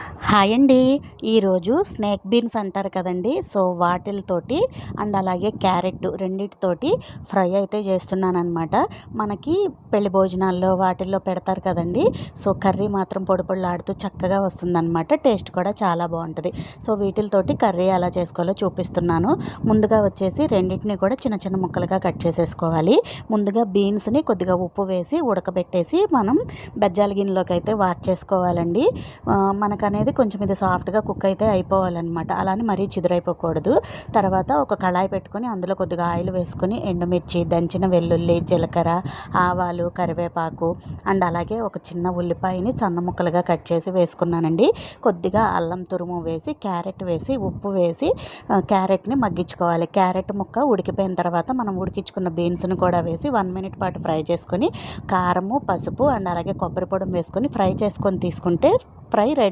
Hi అండి. ఈరోజు snake beans అంటారు కదండీ! సో, వాటిలతోటి అండ్ అలాగే క్యారెట్ రెండిటితోటి ఫ్రై అయితే చేస్తున్నాననమాట. మనకి పెళ్లి భోజనాల్లో వాటిల్లో పెడతారు కదండీ! సో, కర్రీ మాత్రం పొడి పొడిలాడుతూ చక్కగా వస్తుందనమాట. టేస్ట్ కూడా చాలా బావుంటది. సో, వీటిలతోటి కర్రీ ఎలా చేసుకోవాలో చూపిస్తున్నాను. ముందుగా వచ్చేసి రెండిటిని కూడా చిన్న చిన్న ముక్కలుగా కట్ చేసేసుకోవాలి. ముందుగా బీన్స్‌ని కొద్దిగా ఉప్పు వేసి ఉడకబెట్టేసి మనం బెజ్జాల గిన్నెలోకి అయితే వార్చేసుకోవాలండి. మనకనేది కొంచెం ఇది సాఫ్ట్‌గా కుక్ అయితే అయిపోవాలనమాట. అలా అని మరీ చిదురైపోకూడదు. తర్వాత ఒక కళాయి పెట్టుకొని అందులో కొద్దిగా ఆయిల్ వేసుకొని ఎండుమిర్చి, దంచిన వెల్లుల్లి, జీలకర్ర, ఆవాలు, కరివేపాకు అండ్ అలాగే ఒక చిన్న ఉల్లిపాయని సన్న ముక్కలుగా కట్ చేసి వేసుకున్నానండి. కొద్దిగా అల్లం తురుము వేసి, క్యారెట్ వేసి, ఉప్పు వేసి క్యారెట్‌ని మగ్గించుకోవాలి. క్యారెట్ ముక్క ఉడికిపోయిన తర్వాత మనం ఉడికించుకున్న బీన్స్‌ని కూడా వేసి 1 మినిట్ పాటు ఫ్రై చేసుకొని కారము, పసుపు అండ్ అలాగే కొబ్బరి పొడి వేసుకొని ఫ్రై చేసుకొని తీసుకుంటే ఫ్రై రెడీ.